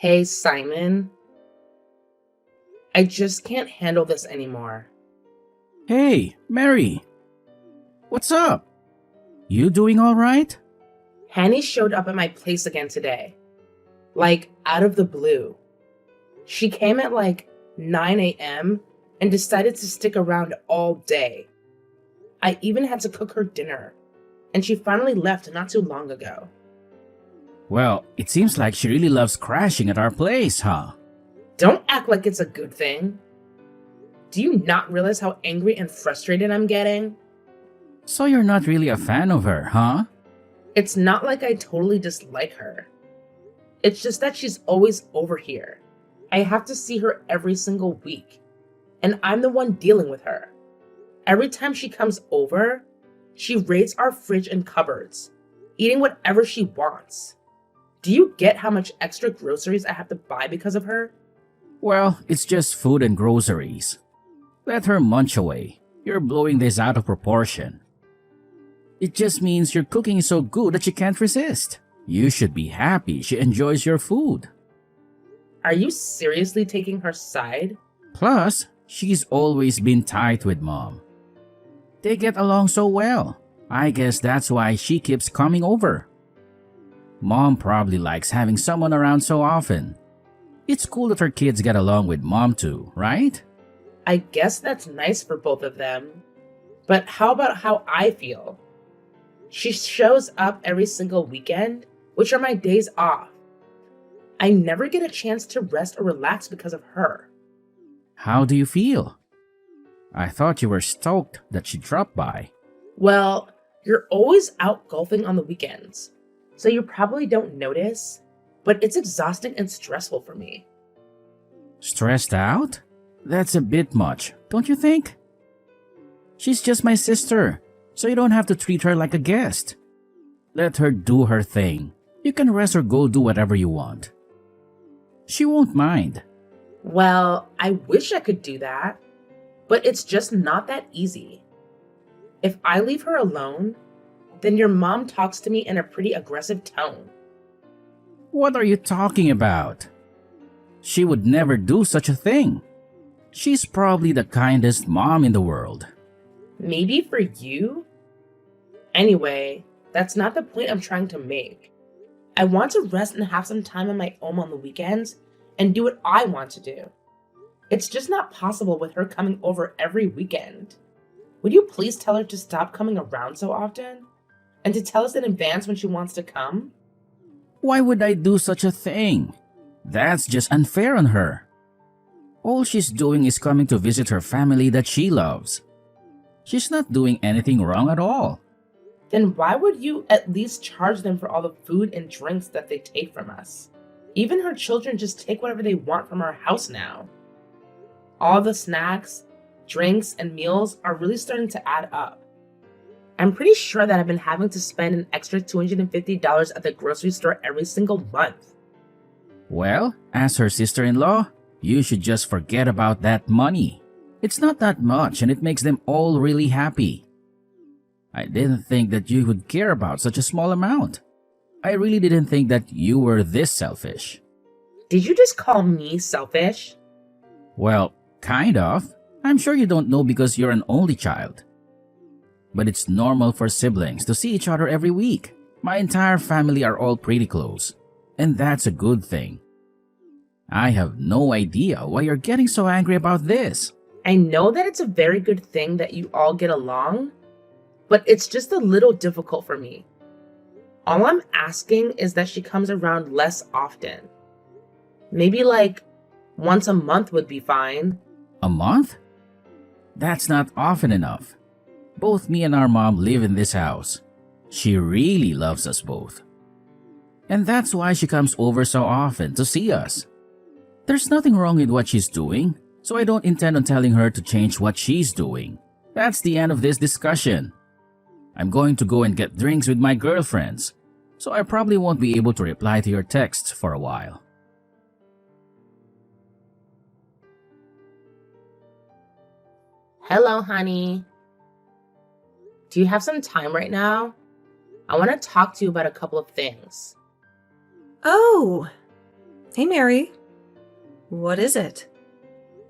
Hey, Simon, I just can't handle this anymore. Hey, Mary, what's up? You doing all right? Hanny showed up at my place again today, like out of the blue. She came at like 9 a.m. and decided to stick around all day. I even had to cook her dinner, and she finally left not too long ago. Well, it seems like she really loves crashing at our place, huh? Don't act like it's a good thing. Do you not realize how angry and frustrated I'm getting? So you're not really a fan of her, huh? It's not like I totally dislike her. It's just that she's always over here. I have to see her every single week, and I'm the one dealing with her. Every time she comes over, she raids our fridge and cupboards, eating whatever she wants. Do you get how much extra groceries I have to buy because of her? Well, it's just food and groceries. Let her munch away. You're blowing this out of proportion. It just means your cooking is so good that she can't resist. You should be happy she enjoys your food. Are you seriously taking her side? Plus, she's always been tight with Mom. They get along so well. I guess that's why she keeps coming over. Mom probably likes having someone around so often. It's cool that her kids get along with Mom too, right? I guess that's nice for both of them. But how about how I feel? She shows up every single weekend, which are my days off. I never get a chance to rest or relax because of her. How do you feel? I thought you were stoked that she dropped by. Well, you're always out golfing on the weekends, so you probably don't notice, but it's exhausting and stressful for me. Stressed out? That's a bit much, don't you think? She's just my sister, so you don't have to treat her like a guest. Let her do her thing. You can rest or go do whatever you want. She won't mind. Well, I wish I could do that, but it's just not that easy. If I leave her alone, then your mom talks to me in a pretty aggressive tone. What are you talking about? She would never do such a thing. She's probably the kindest mom in the world. Maybe for you? Anyway, that's not the point I'm trying to make. I want to rest and have some time on my own on the weekends and do what I want to do. It's just not possible with her coming over every weekend. Would you please tell her to stop coming around so often? And to tell us in advance when she wants to come? Why would I do such a thing? That's just unfair on her. All she's doing is coming to visit her family that she loves. She's not doing anything wrong at all. Then why would you at least charge them for all the food and drinks that they take from us? Even her children just take whatever they want from our house now. All the snacks, drinks, and meals are really starting to add up. I'm pretty sure that I've been having to spend an extra $250 at the grocery store every single month. Well, as her sister-in-law, you should just forget about that money. It's not that much and it makes them all really happy. I didn't think that you would care about such a small amount. I really didn't think that you were this selfish. Did you just call me selfish? Well, kind of. I'm sure you don't know because you're an only child. But it's normal for siblings to see each other every week. My entire family are all pretty close, and that's a good thing. I have no idea why you're getting so angry about this. I know that it's a very good thing that you all get along, but it's just a little difficult for me. All I'm asking is that she comes around less often. Maybe like once a month would be fine. A month? That's not often enough. Both me and our mom live in this house. She really loves us both. And that's why she comes over so often to see us. There's nothing wrong with what she's doing, so I don't intend on telling her to change what she's doing. That's the end of this discussion. I'm going to go and get drinks with my girlfriends, so I probably won't be able to reply to your texts for a while. Hello, honey. Do you have some time right now? I want to talk to you about a couple of things. Oh, Hey, Mary. What is it?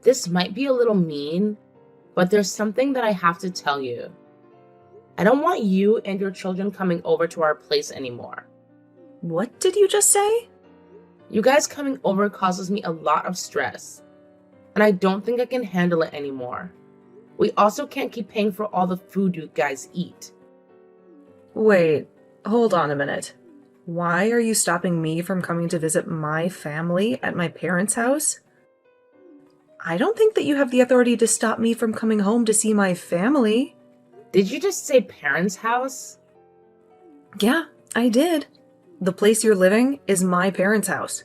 This might be a little mean, but there's something that I have to tell you. I don't want you and your children coming over to our place anymore. What did you just say? You guys coming over causes me a lot of stress, and I don't think I can handle it anymore. We also can't keep paying for all the food you guys eat. Wait, hold on a minute. Why are you stopping me from coming to visit my family at my parents' house? I don't think that you have the authority to stop me from coming home to see my family. Did you just say parents' house? Yeah, I did. The place you're living is my parents' house.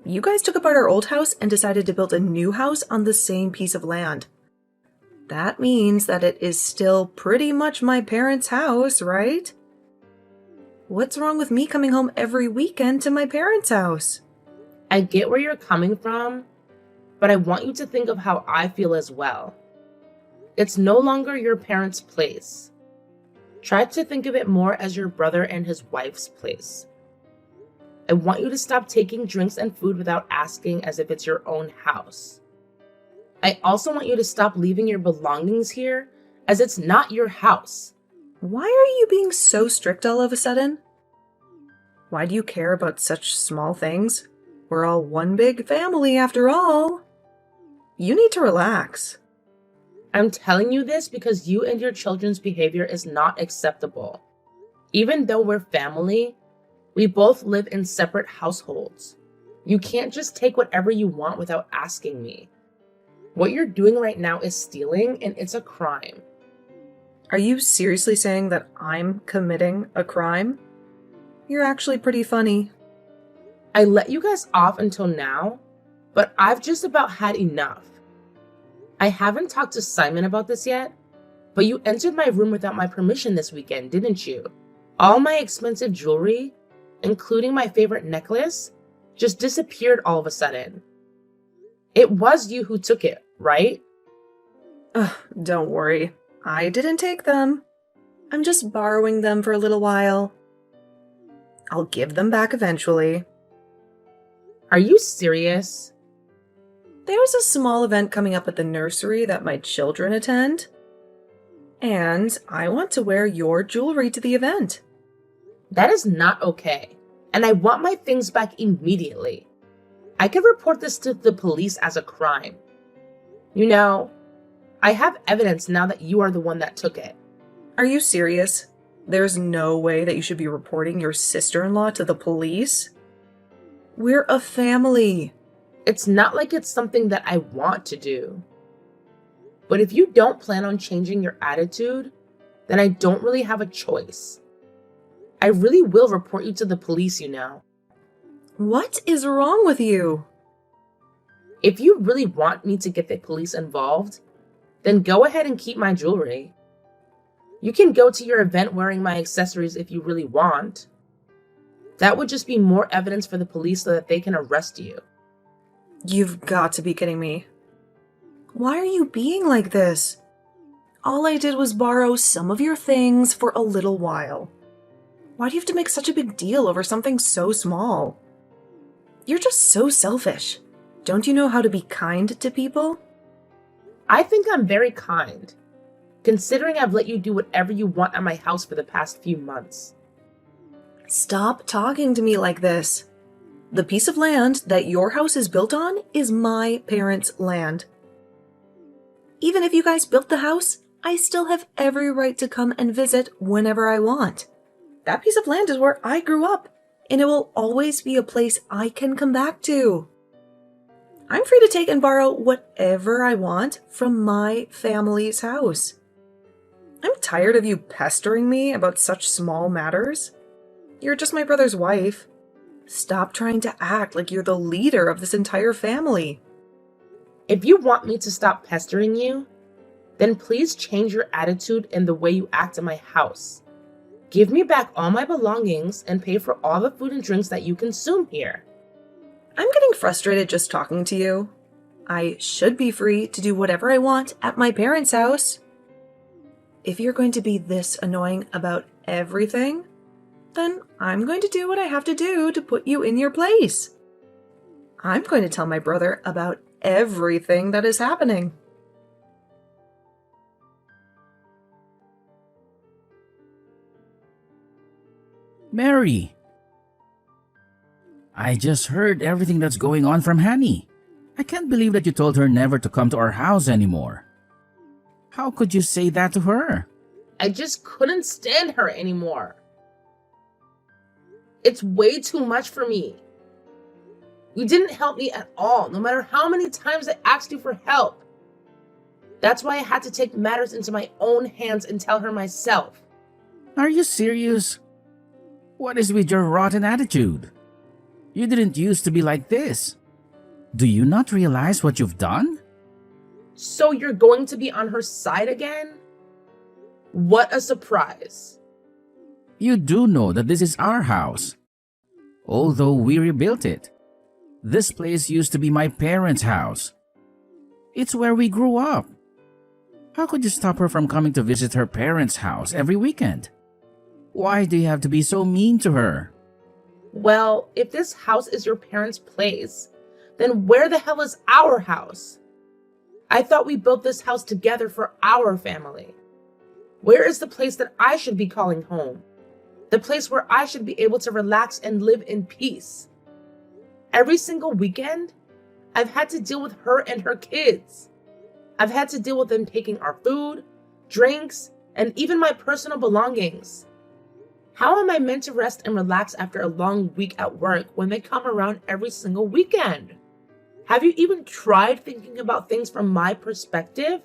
You guys took apart our old house and decided to build a new house on the same piece of land. That means that it is still pretty much my parents' house, right? What's wrong with me coming home every weekend to my parents' house? I get where you're coming from, but I want you to think of how I feel as well. It's no longer your parents' place. Try to think of it more as your brother and his wife's place. I want you to stop taking drinks and food without asking as if it's your own house. I also want you to stop leaving your belongings here as it's not your house. Why are you being so strict all of a sudden? Why do you care about such small things? We're all one big family after all. You need to relax. I'm telling you this because you and your children's behavior is not acceptable. Even though we're family, we both live in separate households. You can't just take whatever you want without asking me. What you're doing right now is stealing, and it's a crime. Are you seriously saying that I'm committing a crime? You're actually pretty funny. I let you guys off until now, but I've just about had enough. I haven't talked to Simon about this yet, but you entered my room without my permission this weekend, didn't you? All my expensive jewelry, including my favorite necklace, just disappeared all of a sudden. It was you who took it, right? Don't worry. I didn't take them. I'm just borrowing them for a little while. I'll give them back eventually. Are you serious? There's a small event coming up at the nursery that my children attend. And I want to wear your jewelry to the event. That is not okay, and I want my things back immediately. I could report this to the police as a crime. You know, I have evidence now that you are the one that took it. Are you serious? There's no way that you should be reporting your sister-in-law to the police? We're a family. It's not like it's something that I want to do. But if you don't plan on changing your attitude, then I don't really have a choice. I really will report you to the police, you know. What is wrong with you? If you really want me to get the police involved, then go ahead and keep my jewelry. You can go to your event wearing my accessories if you really want. That would just be more evidence for the police so that they can arrest you. You've got to be kidding me. Why are you being like this? All I did was borrow some of your things for a little while. Why do you have to make such a big deal over something so small? You're just so selfish. Don't you know how to be kind to people? I think I'm very kind, considering I've let you do whatever you want at my house for the past few months. Stop talking to me like this. The piece of land that your house is built on is my parents' land. Even if you guys built the house, I still have every right to come and visit whenever I want. That piece of land is where I grew up, and it will always be a place I can come back to. I'm free to take and borrow whatever I want from my family's house. I'm tired of you pestering me about such small matters. You're just my brother's wife. Stop trying to act like you're the leader of this entire family. If you want me to stop pestering you, then please change your attitude and the way you act in my house. Give me back all my belongings and pay for all the food and drinks that you consume here. I'm getting frustrated just talking to you. I should be free to do whatever I want at my parents' house. If you're going to be this annoying about everything, then I'm going to do what I have to do to put you in your place. I'm going to tell my brother about everything that is happening. Mary! I just heard everything that's going on from Hanny. I can't believe that you told her never to come to our house anymore. How could you say that to her? I just couldn't stand her anymore. It's way too much for me. You didn't help me at all, no matter how many times I asked you for help. That's why I had to take matters into my own hands and tell her myself. Are you serious? What is with your rotten attitude? You didn't used to be like this. Do you not realize what you've done? So you're going to be on her side again? What a surprise. You do know that this is our house. Although we rebuilt it. This place used to be my parents' house. It's where we grew up. How could you stop her from coming to visit her parents' house every weekend? Why do you have to be so mean to her? Well, if this house is your parents' place, then where the hell is our house? I thought we built this house together for our family. Where is the place that I should be calling home? The place where I should be able to relax and live in peace. Every single weekend, I've had to deal with her and her kids. I've had to deal with them taking our food, drinks, and even my personal belongings. How am I meant to rest and relax after a long week at work when they come around every single weekend? Have you even tried thinking about things from my perspective?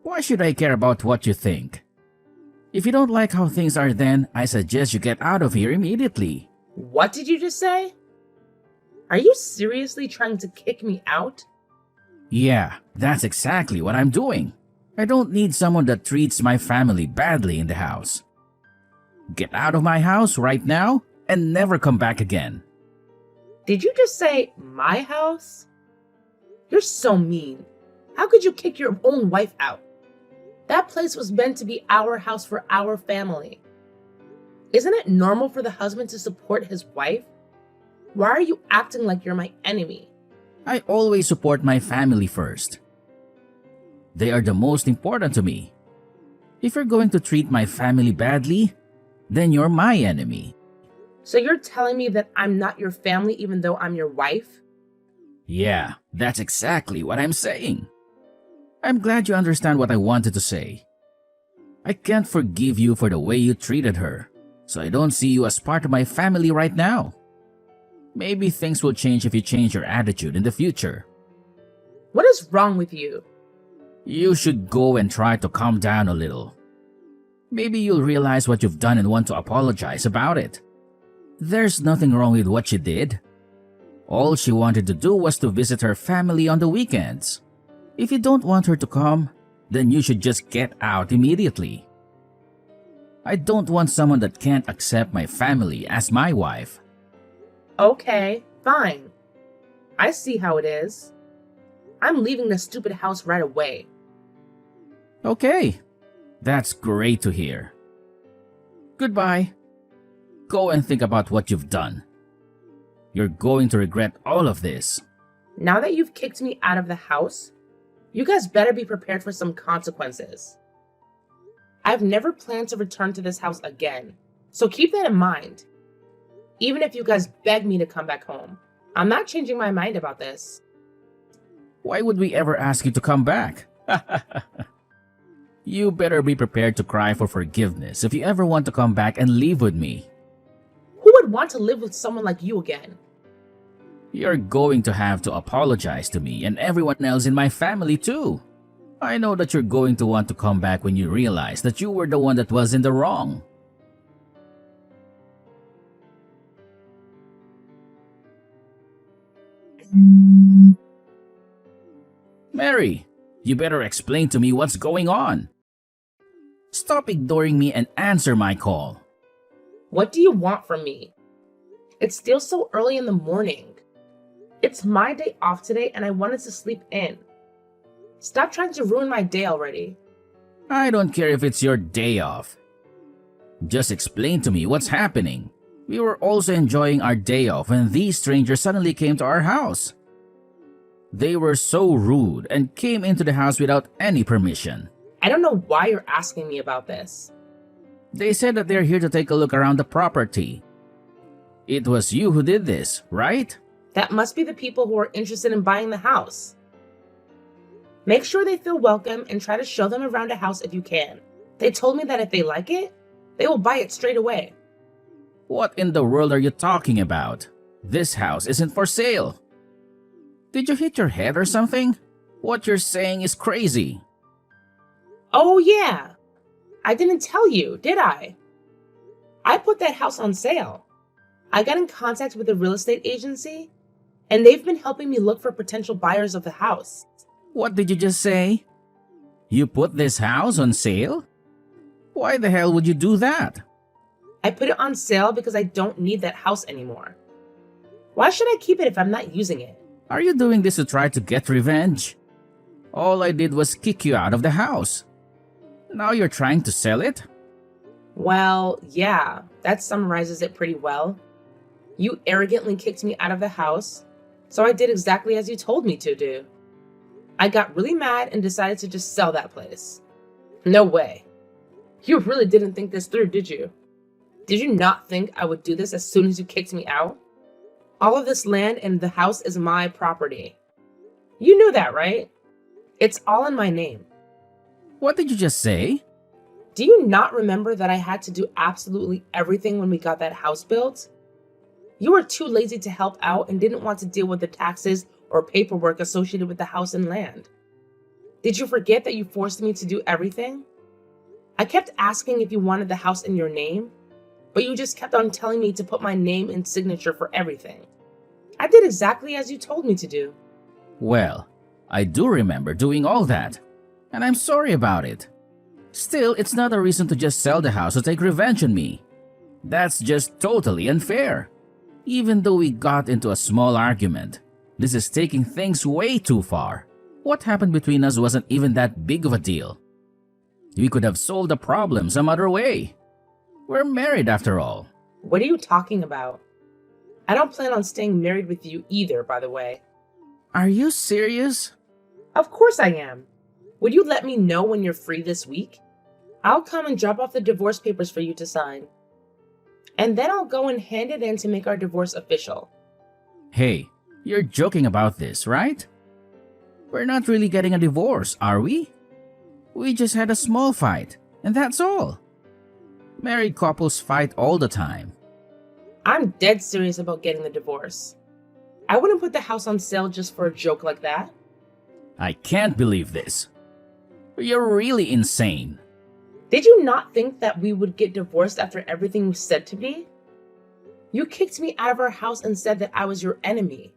Why should I care about what you think? If you don't like how things are, then I suggest you get out of here immediately. What did you just say? Are you seriously trying to kick me out? Yeah, that's exactly what I'm doing. I don't need someone that treats my family badly in the house. Get out of my house right now and never come back again. Did you just say my house? You're so mean. How could you kick your own wife out? That place was meant to be our house for our family. Isn't it normal for the husband to support his wife? Why are you acting like you're my enemy? I always support my family first. They are the most important to me. If you're going to treat my family badly, then you're my enemy. So you're telling me that I'm not your family even though I'm your wife? Yeah, that's exactly what I'm saying. I'm glad you understand what I wanted to say. I can't forgive you for the way you treated her, so I don't see you as part of my family right now. Maybe things will change if you change your attitude in the future. What is wrong with you? You should go and try to calm down a little. Maybe you'll realize what you've done and want to apologize about it. There's nothing wrong with what she did. All she wanted to do was to visit her family on the weekends. If you don't want her to come, then you should just get out immediately. I don't want someone that can't accept my family as my wife. Okay, fine. I see how it is. I'm leaving the stupid house right away. Okay, that's great to hear. Goodbye. Go and think about what you've done. You're going to regret all of this. Now that you've kicked me out of the house, you guys better be prepared for some consequences. I've never planned to return to this house again, so keep that in mind. Even if you guys beg me to come back home, I'm not changing my mind about this. Why would we ever ask you to come back? You better be prepared to cry for forgiveness if you ever want to come back and live with me. Who would want to live with someone like you again? You're going to have to apologize to me and everyone else in my family too. I know that you're going to want to come back when you realize that you were the one that was in the wrong. Mary, you better explain to me what's going on. Stop ignoring me and answer my call. What do you want from me? It's still so early in the morning. It's my day off today and I wanted to sleep in. Stop trying to ruin my day already. I don't care if it's your day off. Just explain to me what's happening. We were also enjoying our day off when these strangers suddenly came to our house. They were so rude and came into the house without any permission. I don't know why you're asking me about this. They said that they're here to take a look around the property. It was you who did this, right? That must be the people who are interested in buying the house. Make sure they feel welcome and try to show them around a house if you can. They told me that if they like it, they will buy it straight away. What in the world are you talking about? This house isn't for sale. Did you hit your head or something? What you're saying is crazy. Oh yeah, I didn't tell you, did I? I put that house on sale. I got in contact with a real estate agency, and they've been helping me look for potential buyers of the house. What did you just say? You put this house on sale? Why the hell would you do that? I put it on sale because I don't need that house anymore. Why should I keep it if I'm not using it? Are you doing this to try to get revenge? All I did was kick you out of the house. Now you're trying to sell it? Well, yeah, that summarizes it pretty well. You arrogantly kicked me out of the house, so I did exactly as you told me to do. I got really mad and decided to just sell that place. No way. You really didn't think this through, did you? Did you not think I would do this as soon as you kicked me out? All of this land and the house is my property. You knew that, right? It's all in my name. What did you just say? Do you not remember that I had to do absolutely everything when we got that house built? You were too lazy to help out and didn't want to deal with the taxes or paperwork associated with the house and land. Did you forget that you forced me to do everything? I kept asking if you wanted the house in your name, but you just kept on telling me to put my name and signature for everything. I did exactly as you told me to do. Well, I do remember doing all that, and I'm sorry about it. Still, it's not a reason to just sell the house to take revenge on me. That's just totally unfair. Even though we got into a small argument, this is taking things way too far. What happened between us wasn't even that big of a deal. We could have solved the problem some other way. We're married after all. What are you talking about? I don't plan on staying married with you either, by the way. Are you serious? Of course I am. Would you let me know when you're free this week? I'll come and drop off the divorce papers for you to sign. And then I'll go and hand it in to make our divorce official. Hey, you're joking about this, right? We're not really getting a divorce, are we? We just had a small fight, and that's all. Married couples fight all the time. I'm dead serious about getting the divorce. I wouldn't put the house on sale just for a joke like that. I can't believe this. You're really insane. Did you not think that we would get divorced after everything you said to me? You kicked me out of our house and said that I was your enemy.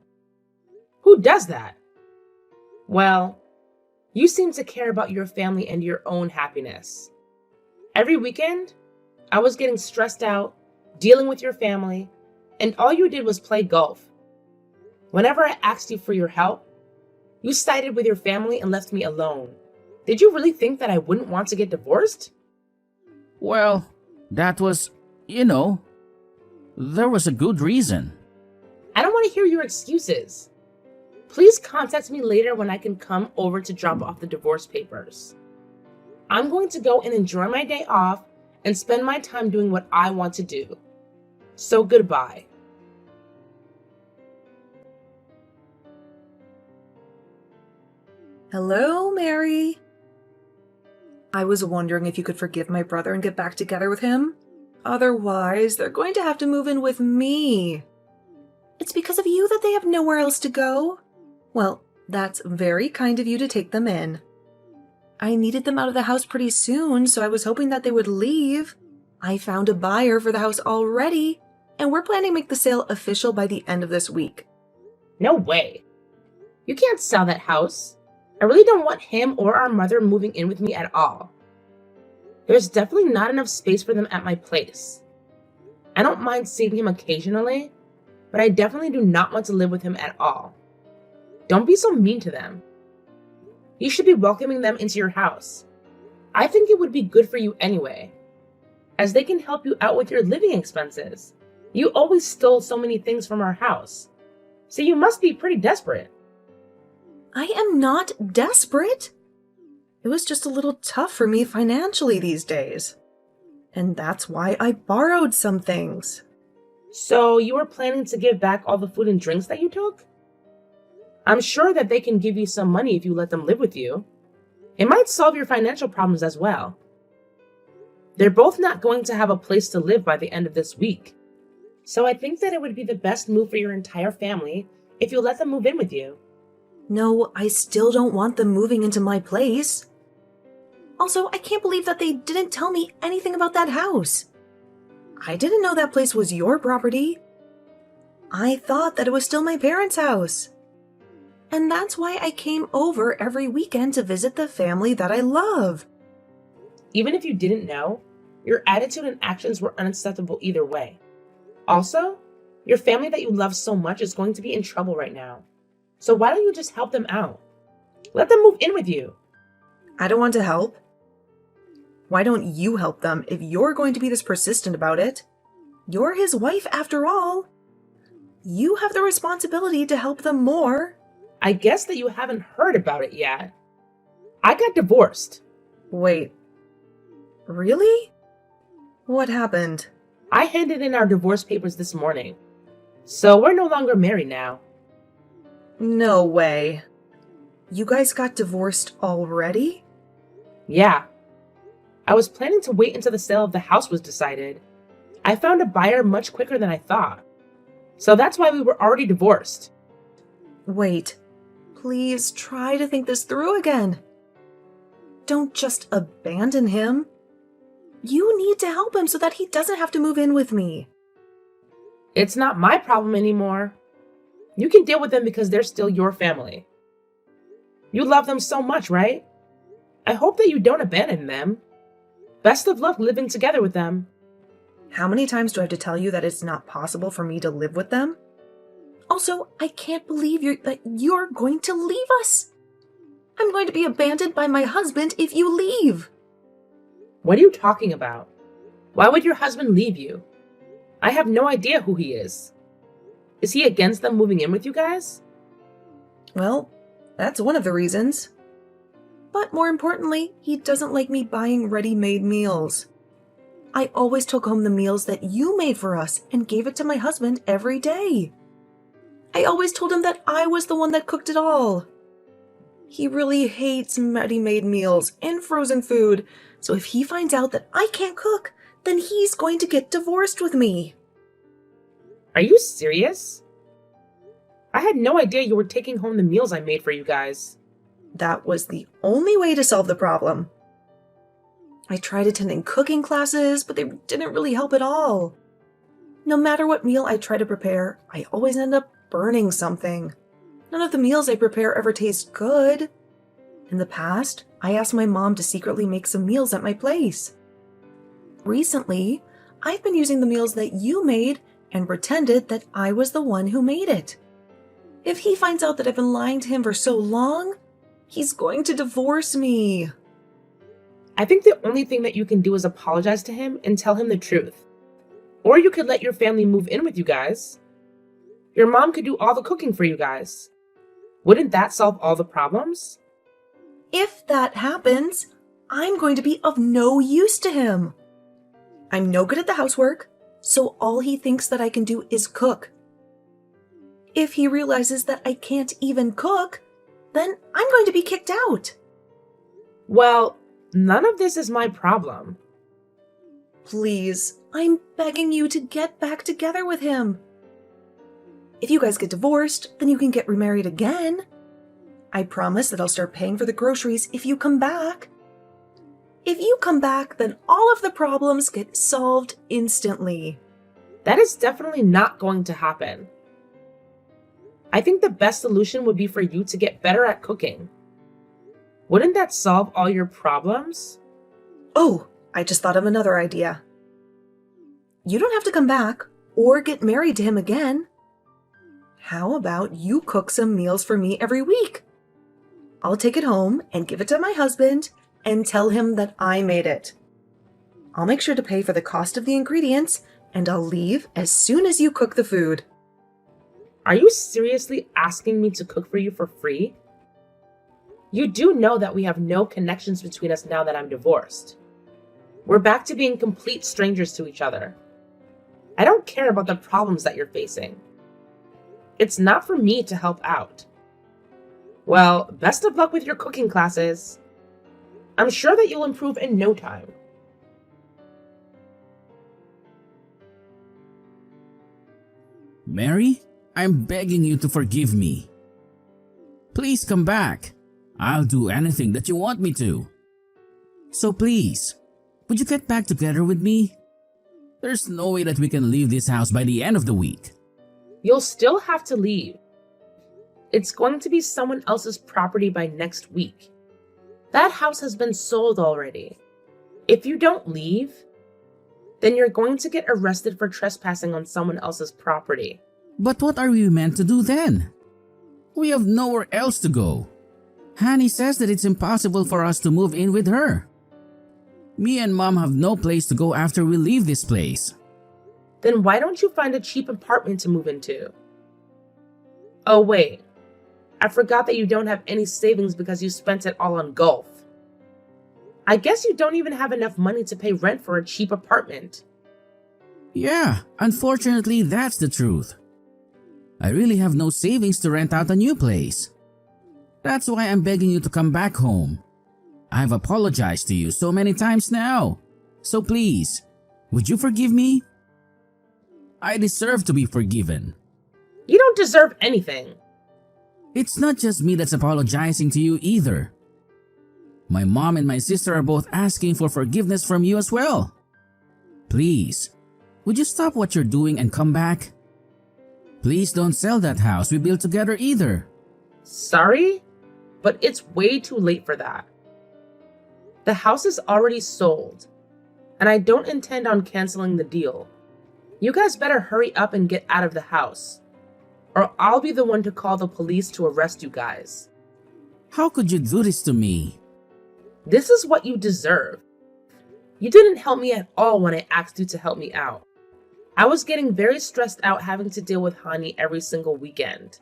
Who does that? Well, you seem to care about your family and your own happiness. Every weekend, I was getting stressed out, dealing with your family, and all you did was play golf. Whenever I asked you for your help, you sided with your family and left me alone. Did you really think that I wouldn't want to get divorced? Well, that was, there was a good reason. I don't want to hear your excuses. Please contact me later when I can come over to drop off the divorce papers. I'm going to go and enjoy my day off and spend my time doing what I want to do. So goodbye. Hello, Mary. I was wondering if you could forgive my brother and get back together with him. Otherwise, they're going to have to move in with me. It's because of you that they have nowhere else to go. Well, that's very kind of you to take them in. I needed them out of the house pretty soon, so I was hoping that they would leave. I found a buyer for the house already, and we're planning to make the sale official by the end of this week. No way. You can't sell that house. I really don't want him or our mother moving in with me at all. There's definitely not enough space for them at my place. I don't mind seeing him occasionally, but I definitely do not want to live with him at all. Don't be so mean to them. You should be welcoming them into your house. I think it would be good for you anyway, as they can help you out with your living expenses. You always stole so many things from our house, so you must be pretty desperate. I am not desperate. It was just a little tough for me financially these days. And that's why I borrowed some things. So you were planning to give back all the food and drinks that you took? I'm sure that they can give you some money if you let them live with you. It might solve your financial problems as well. They're both not going to have a place to live by the end of this week. So I think that it would be the best move for your entire family if you let them move in with you. No, I still don't want them moving into my place. Also, I can't believe that they didn't tell me anything about that house. I didn't know that place was your property. I thought that it was still my parents' house. And that's why I came over every weekend to visit the family that I love. Even if you didn't know, your attitude and actions were unacceptable either way. Also, your family that you love so much is going to be in trouble right now. So why don't you just help them out? Let them move in with you. I don't want to help. Why don't you help them if you're going to be this persistent about it? You're his wife after all. You have the responsibility to help them more. I guess that you haven't heard about it yet. I got divorced. Wait. Really? What happened? I handed in our divorce papers this morning. So we're no longer married now. No way. You guys got divorced already? Yeah. I was planning to wait until the sale of the house was decided. I found a buyer much quicker than I thought. So that's why we were already divorced. Wait. Please try to think this through again. Don't just abandon him. You need to help him so that he doesn't have to move in with me. It's not my problem anymore. You can deal with them because they're still your family. You love them so much, right? I hope that you don't abandon them. Best of luck living together with them. How many times do I have to tell you that it's not possible for me to live with them? Also, I can't believe that you're going to leave us. I'm going to be abandoned by my husband if you leave. What are you talking about? Why would your husband leave you? I have no idea who he is. Is he against them moving in with you guys? Well, that's one of the reasons. But more importantly, he doesn't like me buying ready-made meals. I always took home the meals that you made for us and gave it to my husband every day. I always told him that I was the one that cooked it all. He really hates ready-made meals and frozen food, so if he finds out that I can't cook, then he's going to get divorced with me. Are you serious? I had no idea you were taking home the meals I made for you guys. That was the only way to solve the problem. I tried attending cooking classes, but they didn't really help at all. No matter what meal I try to prepare, I always end up burning something. None of the meals I prepare ever taste good. In the past, I asked my mom to secretly make some meals at my place. Recently, I've been using the meals that you made and pretended that I was the one who made it. If he finds out that I've been lying to him for so long, he's going to divorce me. I think the only thing that you can do is apologize to him and tell him the truth. Or you could let your family move in with you guys. Your mom could do all the cooking for you guys. Wouldn't that solve all the problems? If that happens, I'm going to be of no use to him. I'm no good at the housework, so all he thinks that I can do is cook. If he realizes that I can't even cook, then I'm going to be kicked out. Well, none of this is my problem. Please, I'm begging you to get back together with him. If you guys get divorced, then you can get remarried again. I promise that I'll start paying for the groceries if you come back. If you come back, then all of the problems get solved instantly. That is definitely not going to happen. I think the best solution would be for you to get better at cooking. Wouldn't that solve all your problems? Oh, I just thought of another idea. You don't have to come back or get married to him again. How about you cook some meals for me every week? I'll take it home and give it to my husband and tell him that I made it. I'll make sure to pay for the cost of the ingredients, and I'll leave as soon as you cook the food. Are you seriously asking me to cook for you for free? You do know that we have no connections between us now that I'm divorced. We're back to being complete strangers to each other. I don't care about the problems that you're facing. It's not for me to help out. Well, best of luck with your cooking classes. I'm sure that you'll improve in no time. Mary, I'm begging you to forgive me. Please come back. I'll do anything that you want me to. So please, would you get back together with me? There's no way that we can leave this house by the end of the week. You'll still have to leave. It's going to be someone else's property by next week. That house has been sold already. If you don't leave, then you're going to get arrested for trespassing on someone else's property. But what are we meant to do then? We have nowhere else to go. Honey says that it's impossible for us to move in with her. Me and Mom have no place to go after we leave this place. Then why don't you find a cheap apartment to move into? Oh wait, I forgot that you don't have any savings because you spent it all on golf. I guess you don't even have enough money to pay rent for a cheap apartment. Yeah, unfortunately that's the truth. I really have no savings to rent out a new place. That's why I'm begging you to come back home. I've apologized to you so many times now. So please, would you forgive me? I deserve to be forgiven. You don't deserve anything. It's not just me that's apologizing to you either. My mom and my sister are both asking for forgiveness from you as well. Please, would you stop what you're doing and come back? Please don't sell that house we built together either. Sorry, but it's way too late for that. The house is already sold, and I don't intend on canceling the deal. You guys better hurry up and get out of the house, or I'll be the one to call the police to arrest you guys. How could you do this to me? This is what you deserve. You didn't help me at all when I asked you to help me out. I was getting very stressed out having to deal with Hani every single weekend.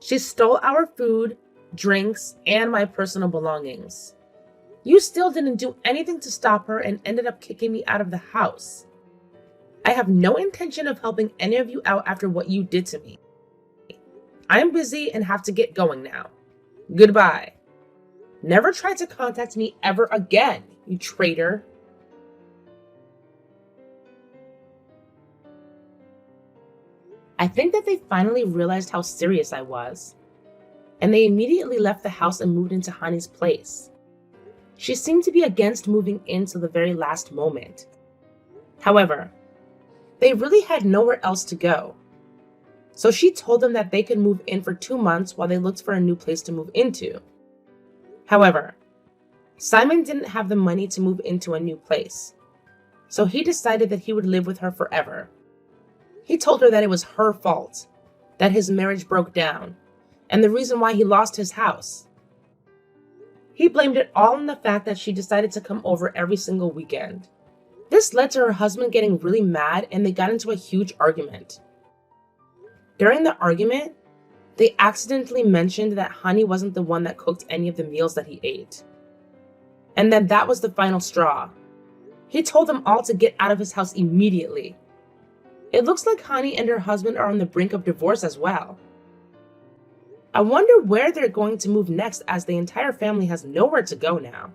She stole our food, drinks, and my personal belongings. You still didn't do anything to stop her and ended up kicking me out of the house. I have no intention of helping any of you out after what you did to me. I'm busy and have to get going now. Goodbye. Never try to contact me ever again, you traitor. I think that they finally realized how serious I was, and they immediately left the house and moved into Hani's place. She seemed to be against moving in till the very last moment. However, they really had nowhere else to go. So she told them that they could move in for 2 months while they looked for a new place to move into. However, Simon didn't have the money to move into a new place, so he decided that he would live with her forever. He told her that it was her fault, that his marriage broke down, and the reason why he lost his house. He blamed it all on the fact that she decided to come over every single weekend. This led to her husband getting really mad and they got into a huge argument. During the argument, they accidentally mentioned that Hani wasn't the one that cooked any of the meals that he ate. And then that was the final straw. He told them all to get out of his house immediately. It looks like Hani and her husband are on the brink of divorce as well. I wonder where they're going to move next as the entire family has nowhere to go now.